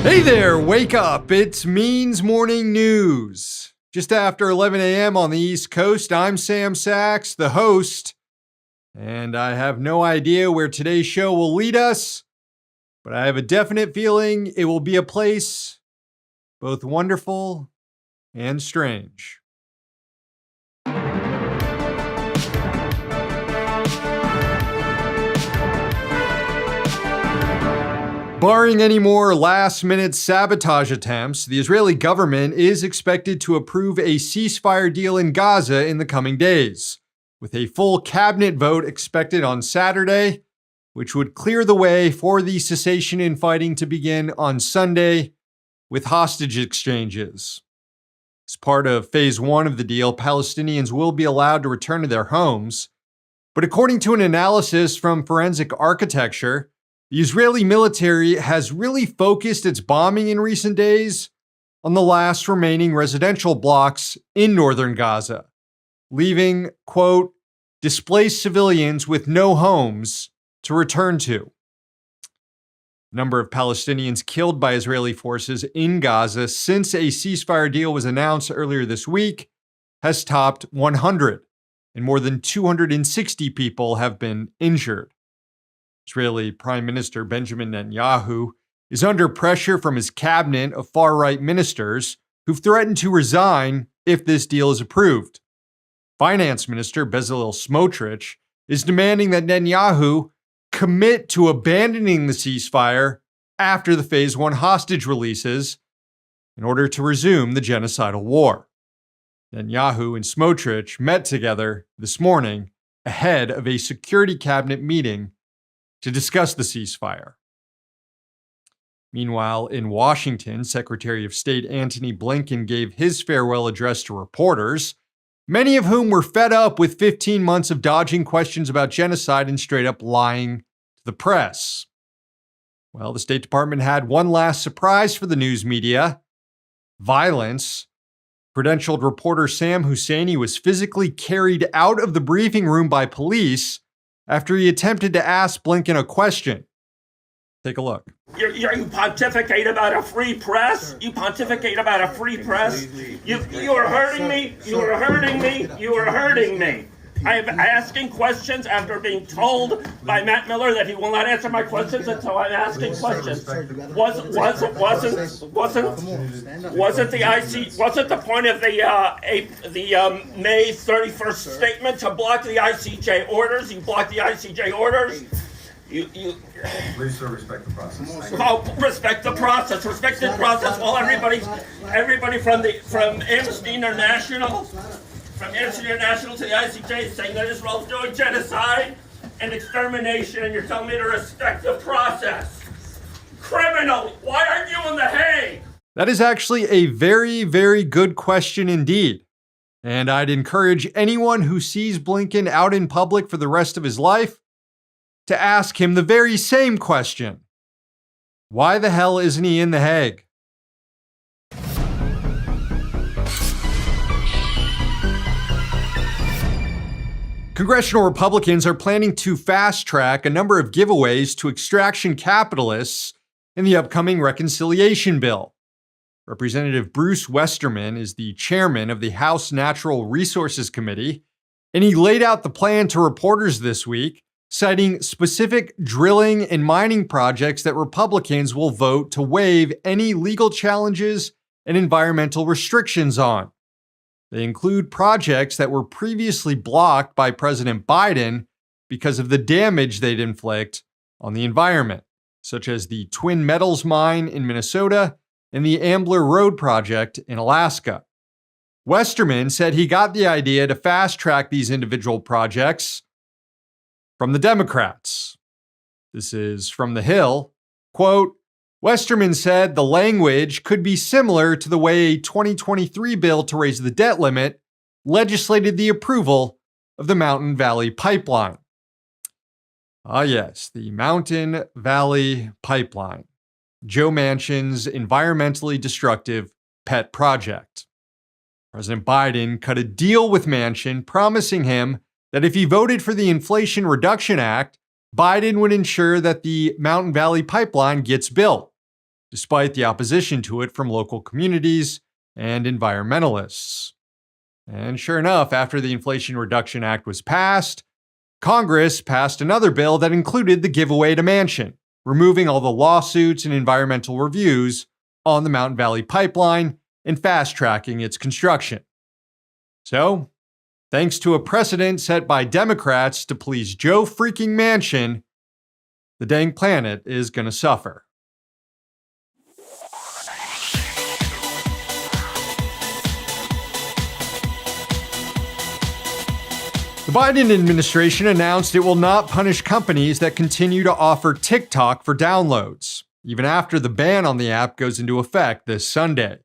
Hey there, wake up. It's Means Morning News. Just after 11 a.m. on the East Coast, I'm Sam Sachs, the host, and I have no idea where today's show will lead us, but I have a definite feeling it will be a place both wonderful and strange. Barring any more last-minute sabotage attempts, the Israeli government is expected to approve a ceasefire deal in Gaza in the coming days, with a full cabinet vote expected on Saturday, which would clear the way for the cessation in fighting to begin on Sunday with hostage exchanges. As part of Phase 1 of the deal, Palestinians will be allowed to return to their homes, but according to an analysis from Forensic Architecture, the Israeli military has really focused its bombing in recent days on the last remaining residential blocks in northern Gaza, leaving, quote, displaced civilians with no homes to return to. The number of Palestinians killed by Israeli forces in Gaza since a ceasefire deal was announced earlier this week has topped 100, and more than 260 people have been injured. Israeli Prime Minister Benjamin Netanyahu is under pressure from his cabinet of far-right ministers who've threatened to resign if this deal is approved. Finance Minister Bezalel Smotrich is demanding that Netanyahu commit to abandoning the ceasefire after the Phase 1 hostage releases in order to resume the genocidal war. Netanyahu and Smotrich met together this morning ahead of a security cabinet meeting to discuss the ceasefire. Meanwhile, in Washington, Secretary of State Antony Blinken gave his farewell address to reporters, many of whom were fed up with 15 months of dodging questions about genocide and straight up lying to the press. Well, the State Department had one last surprise for the news media: violence. Credentialed reporter Sam Husseini was physically carried out of the briefing room by police after he attempted to ask Blinken a question. Take a look. You pontificate about a free press? You pontificate about a free press? You are hurting me. You are hurting me. You are hurting me. I am asking questions after being told by Matt Miller that he will not answer my questions until I'm asking questions. Wasn't the point of the May 31st statement to block the ICJ orders? You blocked the ICJ orders. Please, sir, respect the process. Oh, respect the process. Respect the process. Well, everybody from Amnesty International. From Amnesty International to the ICJ is saying that Israel's doing genocide and extermination, and you're telling me to respect the process. Criminal, why aren't you in The Hague? That is actually a very, very good question indeed. And I'd encourage anyone who sees Blinken out in public for the rest of his life to ask him the very same question. Why the hell isn't he in The Hague? Congressional Republicans are planning to fast-track a number of giveaways to extraction capitalists in the upcoming reconciliation bill. Representative Bruce Westerman is the chairman of the House Natural Resources Committee, and he laid out the plan to reporters this week, citing specific drilling and mining projects that Republicans will vote to waive any legal challenges and environmental restrictions on. They include projects that were previously blocked by President Biden because of the damage they'd inflict on the environment, such as the Twin Metals mine in Minnesota and the Ambler Road project in Alaska. Westerman said he got the idea to fast-track these individual projects from the Democrats. This is from The Hill. Quote, Westerman said the language could be similar to the way a 2023 bill to raise the debt limit legislated the approval of the Mountain Valley Pipeline. Ah, yes, the Mountain Valley Pipeline, Joe Manchin's environmentally destructive pet project. President Biden cut a deal with Manchin, promising him that if he voted for the Inflation Reduction Act, Biden would ensure that the Mountain Valley Pipeline gets built. despite the opposition to it from local communities and environmentalists. And sure enough, after the Inflation Reduction Act was passed, Congress passed another bill that included the giveaway to Manchin, removing all the lawsuits and environmental reviews on the Mountain Valley Pipeline and fast-tracking its construction. So, thanks to a precedent set by Democrats to please Joe freaking Manchin, the dang planet is going to suffer. The Biden administration announced it will not punish companies that continue to offer TikTok for downloads, even after the ban on the app goes into effect this Sunday.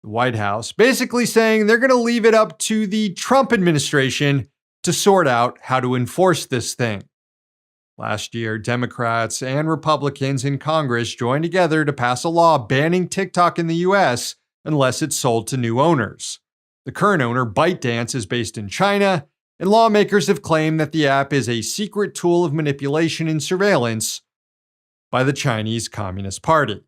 The White House basically saying they're going to leave it up to the Trump administration to sort out how to enforce this thing. Last year, Democrats and Republicans in Congress joined together to pass a law banning TikTok in the U.S. unless it's sold to new owners. The current owner, ByteDance, is based in China, and lawmakers have claimed that the app is a secret tool of manipulation and surveillance by the Chinese Communist Party.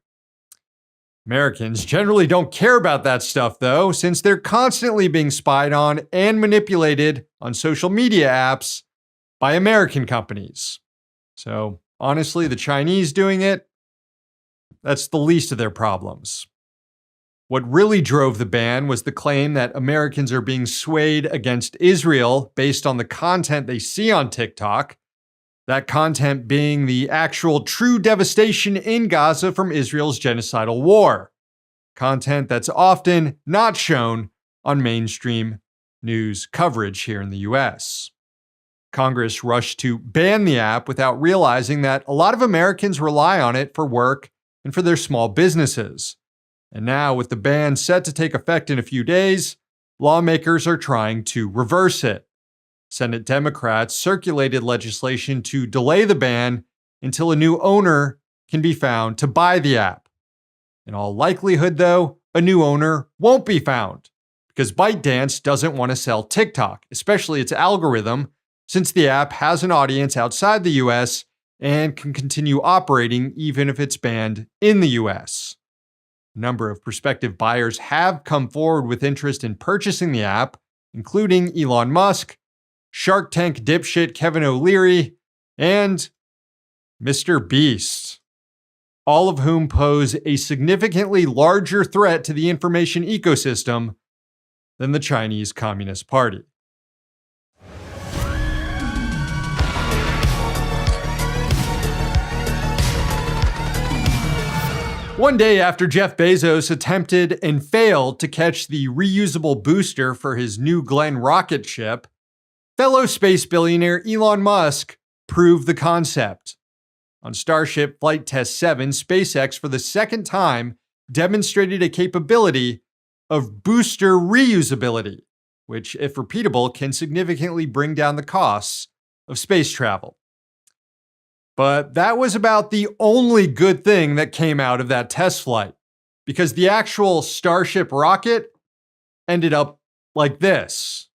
Americans generally don't care about that stuff, though, since they're constantly being spied on and manipulated on social media apps by American companies. So, honestly, the Chinese doing it, that's the least of their problems. What really drove the ban was the claim that Americans are being swayed against Israel based on the content they see on TikTok, that content being the actual true devastation in Gaza from Israel's genocidal war, content that's often not shown on mainstream news coverage here in the US. Congress rushed to ban the app without realizing that a lot of Americans rely on it for work and for their small businesses. And now, with the ban set to take effect in a few days, lawmakers are trying to reverse it. Senate Democrats circulated legislation to delay the ban until a new owner can be found to buy the app. In all likelihood, though, a new owner won't be found because ByteDance doesn't want to sell TikTok, especially its algorithm, since the app has an audience outside the US and can continue operating even if it's banned in the US. A number of prospective buyers have come forward with interest in purchasing the app, including Elon Musk, Shark Tank dipshit Kevin O'Leary, and Mr. Beast, all of whom pose a significantly larger threat to the information ecosystem than the Chinese Communist Party. One day after Jeff Bezos attempted and failed to catch the reusable booster for his New Glenn rocket ship, fellow space billionaire Elon Musk proved the concept. On Starship Flight Test 7, SpaceX for the second time demonstrated a capability of booster reusability, which, if repeatable, can significantly bring down the costs of space travel. But that was about the only good thing that came out of that test flight, because the actual Starship rocket ended up like this.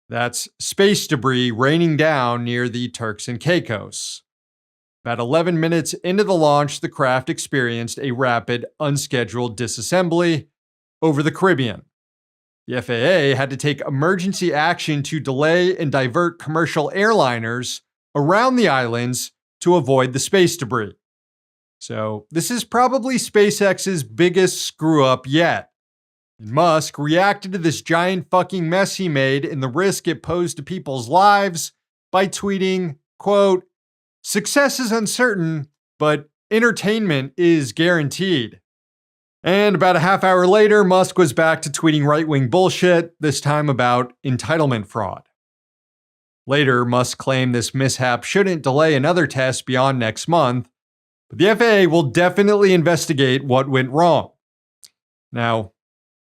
That's space debris raining down near the Turks and Caicos. About 11 minutes into the launch, the craft experienced a rapid, unscheduled disassembly over the Caribbean. The FAA had to take emergency action to delay and divert commercial airliners around the islands to avoid the space debris. So this is probably SpaceX's biggest screw-up yet. And Musk reacted to this giant fucking mess he made and the risk it posed to people's lives by tweeting, quote, "Success is uncertain, but entertainment is guaranteed." And about a half hour later, Musk was back to tweeting right-wing bullshit, this time about entitlement fraud. Later, Musk claimed this mishap shouldn't delay another test beyond next month, but the FAA will definitely investigate what went wrong. Now,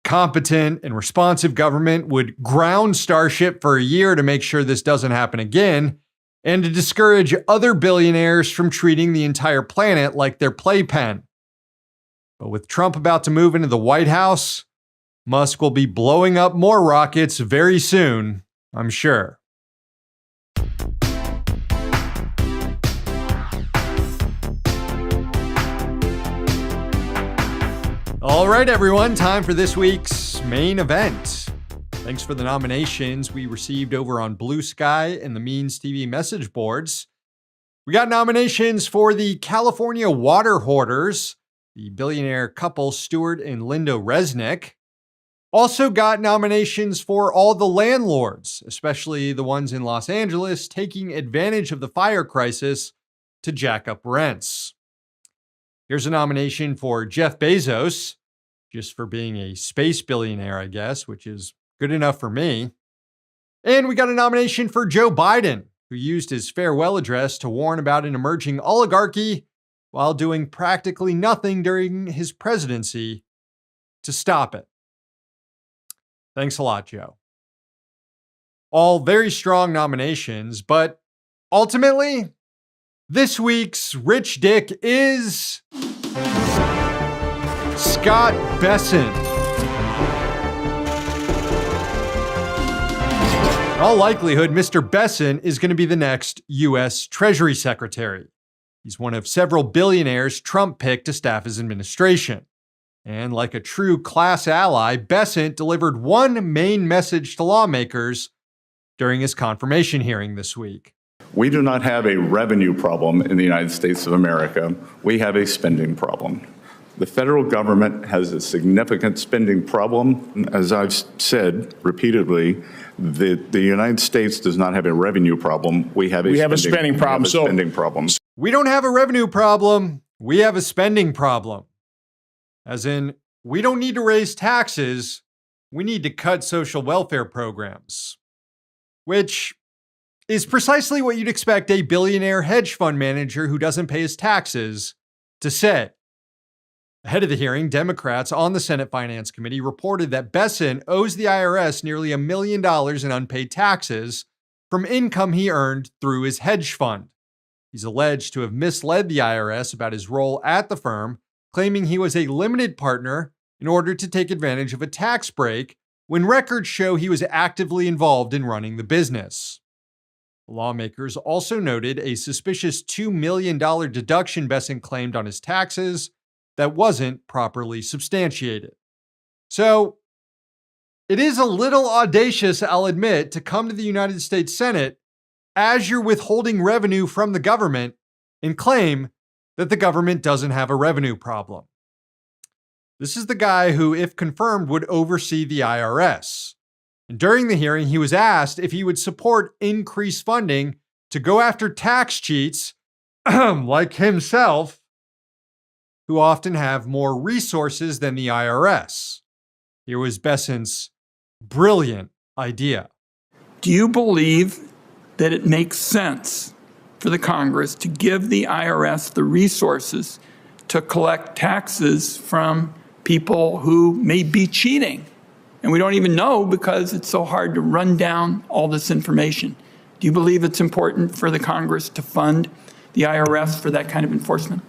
competent and responsive government would ground Starship for a year to make sure this doesn't happen again, and to discourage other billionaires from treating the entire planet like their playpen. But with Trump about to move into the White House, Musk will be blowing up more rockets very soon, I'm sure. All right, everyone, time for this week's main event. Thanks for the nominations we received over on Blue Sky and the Means TV message boards. We got nominations for the California water hoarders, the billionaire couple Stuart and Linda Resnick. Also got nominations for all the landlords, especially the ones in Los Angeles, taking advantage of the fire crisis to jack up rents. Here's a nomination for Jeff Bezos, just for being a space billionaire, I guess, which is good enough for me. And we got a nomination for Joe Biden, who used his farewell address to warn about an emerging oligarchy while doing practically nothing during his presidency to stop it. Thanks a lot, Joe. All very strong nominations, but ultimately, this week's Rich Dick is Scott Bessent. In all likelihood, Mr. Bessent is going to be the next U.S. Treasury Secretary. He's one of several billionaires Trump picked to staff his administration. And like a true class ally, Bessent delivered one main message to lawmakers during his confirmation hearing this week. We do not have a revenue problem in the United States of America. We have a spending problem. The federal government has a significant spending problem. As I've said repeatedly, the United States does not have a revenue problem. We have a spending problem. We don't have a revenue problem. We have a spending problem. As in, we don't need to raise taxes. We need to cut social welfare programs. Which is precisely what you'd expect a billionaire hedge fund manager who doesn't pay his taxes to say. Ahead of the hearing, Democrats on the Senate Finance Committee reported that Bessent owes the IRS nearly $1 million in unpaid taxes from income he earned through his hedge fund. He's alleged to have misled the IRS about his role at the firm, claiming he was a limited partner in order to take advantage of a tax break when records show he was actively involved in running the business. Lawmakers also noted a suspicious $2 million deduction Bessent claimed on his taxes that wasn't properly substantiated. So, it is a little audacious, I'll admit, to come to the United States Senate as you're withholding revenue from the government and claim that the government doesn't have a revenue problem. This is the guy who, if confirmed, would oversee the IRS. And during the hearing, he was asked if he would support increased funding to go after tax cheats like himself, who often have more resources than the IRS. Here was Bessent's brilliant idea. Do you believe that it makes sense for the Congress to give the IRS the resources to collect taxes from people who may be cheating? And we don't even know because it's so hard to run down all this information. Do you believe it's important for the Congress to fund the IRS for that kind of enforcement?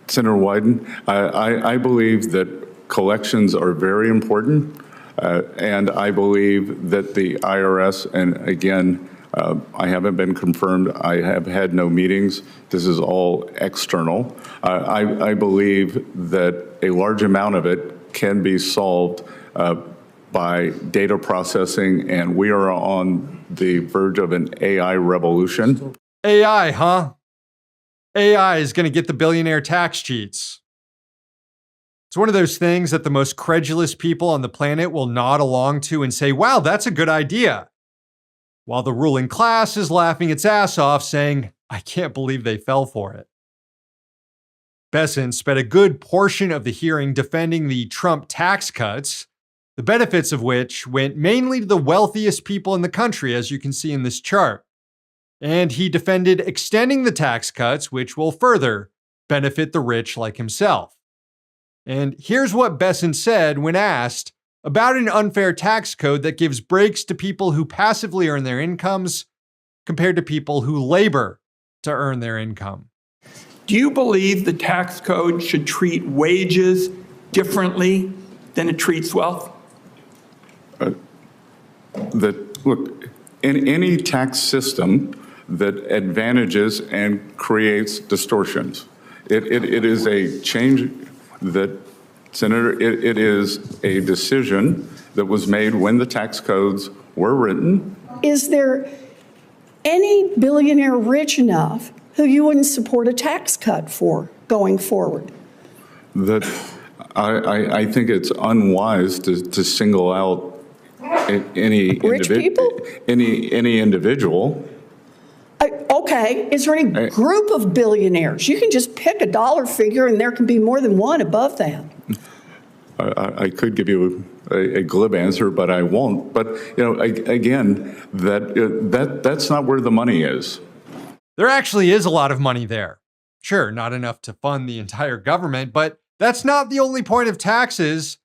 Senator Wyden, I believe that collections are very important, and I believe that the IRS, and again, I haven't been confirmed, I have had no meetings, this is all external. I believe that a large amount of it can be solved by data processing, and we are on the verge of an AI revolution. AI, huh? AI is going to get the billionaire tax cheats. It's one of those things that the most credulous people on the planet will nod along to and say, wow, that's a good idea. While the ruling class is laughing its ass off, saying, I can't believe they fell for it. Bessent spent a good portion of the hearing defending the Trump tax cuts, the benefits of which went mainly to the wealthiest people in the country, as you can see in this chart. And he defended extending the tax cuts, which will further benefit the rich like himself. And here's what Bessent said when asked about an unfair tax code that gives breaks to people who passively earn their incomes compared to people who labor to earn their income. Do you believe the tax code should treat wages differently than it treats wealth? Look, in any tax system that advantages and creates distortions, it is a change. that, Senator, it is a decision that was made when the tax codes were written. Is there any billionaire rich enough who you wouldn't support a tax cut for going forward? That I think it's unwise to single out any Rich people? any individual. Okay, is there any group of billionaires? You can just pick a dollar figure and there can be more than one above that. I could give you a glib answer, but I won't. But again, that's not where the money is. There actually is a lot of money there. Sure, not enough to fund the entire government, but that's not the only point of taxes.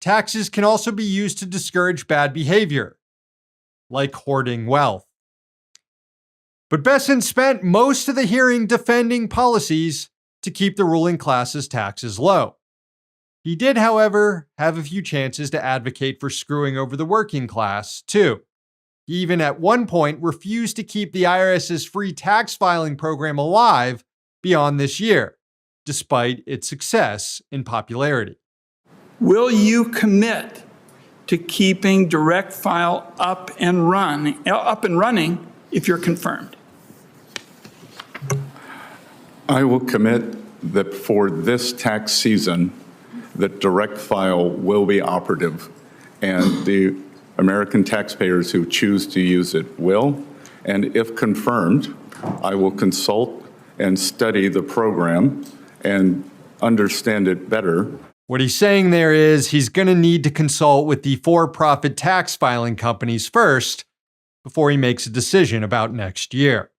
Taxes can also be used to discourage bad behavior, like hoarding wealth. But Bessent spent most of the hearing defending policies to keep the ruling class's taxes low. He did, however, have a few chances to advocate for screwing over the working class, too. He even at one point refused to keep the IRS's free tax filing program alive beyond this year, despite its success in popularity. Will you commit to keeping Direct File up and running if you're confirmed? I will commit that for this tax season, that Direct File will be operative, and the American taxpayers who choose to use it will. And if confirmed, I will consult and study the program and understand it better. What he's saying there is he's going to need to consult with the for-profit tax filing companies first before he makes a decision about next year.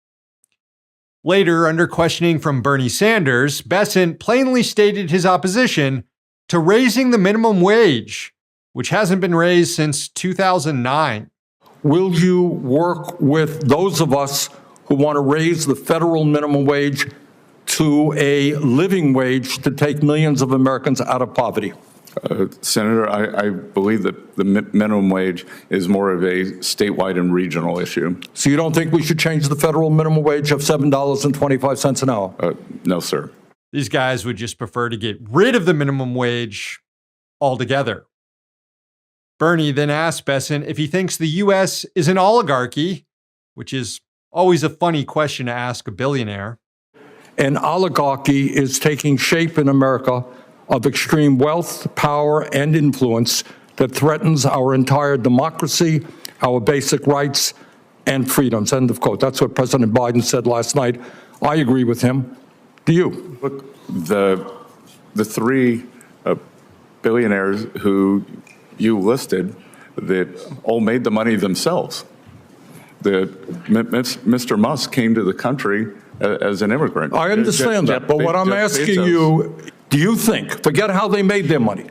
Later, under questioning from Bernie Sanders, Bessent plainly stated his opposition to raising the minimum wage, which hasn't been raised since 2009. Will you work with those of us who want to raise the federal minimum wage to a living wage to take millions of Americans out of poverty? Senator, I believe that the minimum wage is more of a statewide and regional issue. So you don't think we should change the federal minimum wage of $7.25 an hour? No, sir. These guys would just prefer to get rid of the minimum wage altogether. Bernie then asked Bessent if he thinks the U.S. is an oligarchy, which is always a funny question to ask a billionaire. An oligarchy is taking shape in America of extreme wealth, power, and influence that threatens our entire democracy, our basic rights, and freedoms. End of quote. That's what President Biden said last night. I agree with him. Do you? Look, the three billionaires who you listed that all made the money themselves. Mr. Musk came to the country as an immigrant. I understand that, but what I'm asking you, do you think, forget how they made their money,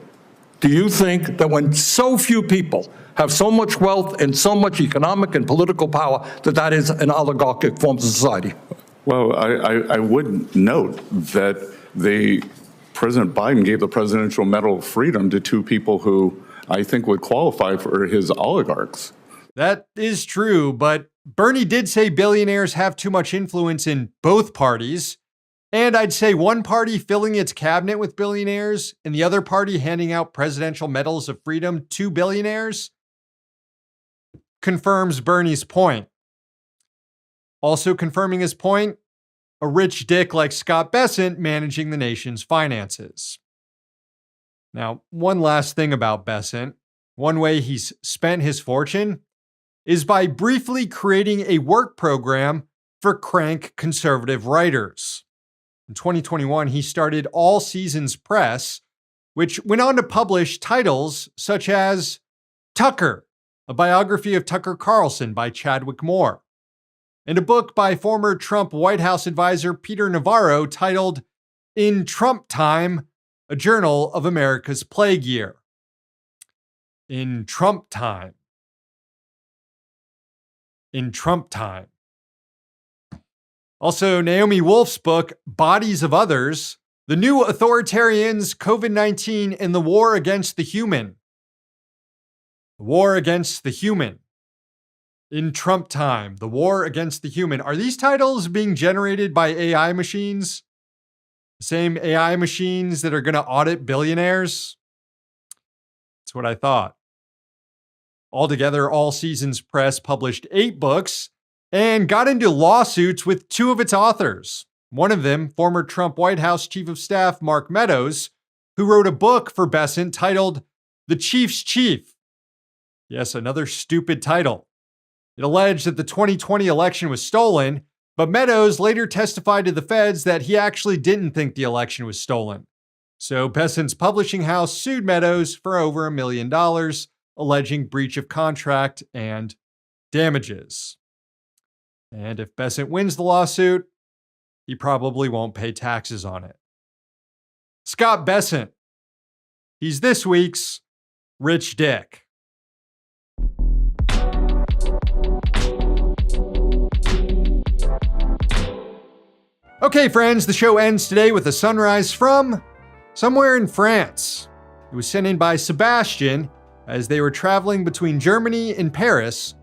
do you think that when so few people have so much wealth and so much economic and political power, that that is an oligarchic form of society? Well, I would note that President Biden gave the Presidential Medal of Freedom to two people who I think would qualify for his oligarchs. That is true, but Bernie did say billionaires have too much influence in both parties. And I'd say one party filling its cabinet with billionaires and the other party handing out presidential medals of freedom to billionaires confirms Bernie's point. Also confirming his point, a rich dick like Scott Bessent managing the nation's finances. Now, one last thing about Bessent. One way he's spent his fortune is by briefly creating a work program for crank conservative writers. In 2021, he started All Seasons Press, which went on to publish titles such as Tucker, a biography of Tucker Carlson by Chadwick Moore, and a book by former Trump White House advisor Peter Navarro titled In Trump Time, a Journal of America's Plague Year. In Trump Time. In Trump Time. Also, Naomi Wolf's book, Bodies of Others, The New Authoritarians, COVID-19, and the War Against the Human. The War Against the Human. In Trump Time, The War Against the Human. Are these titles being generated by AI machines? The same AI machines that are going to audit billionaires? That's what I thought. Altogether, All Seasons Press published 8 books and got into lawsuits with 2 of its authors. One of them, former Trump White House Chief of Staff Mark Meadows, who wrote a book for Bessent titled The Chief's Chief. Yes, another stupid title. It alleged that the 2020 election was stolen, but Meadows later testified to the feds that he actually didn't think the election was stolen. So Bessent's publishing house sued Meadows for over $1 million, alleging breach of contract and damages. And if Bessent wins the lawsuit, he probably won't pay taxes on it. Scott Bessent. He's this week's Rich Dick. Okay, friends, the show ends today with a sunrise from somewhere in France. It was sent in by Sebastian as they were traveling between Germany and Paris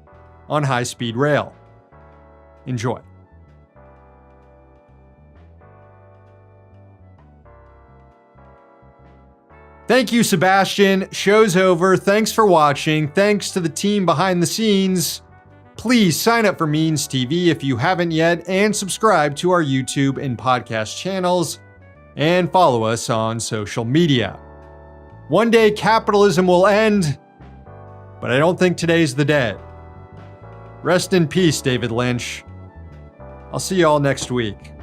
on high-speed rail. Enjoy. Thank you, Sebastian. Show's over. Thanks for watching. Thanks to the team behind the scenes. Please sign up for Means TV if you haven't yet, and subscribe to our YouTube and podcast channels, and follow us on social media. One day capitalism will end, but I don't think today's the day. Rest in peace, David Lynch. I'll see you all next week.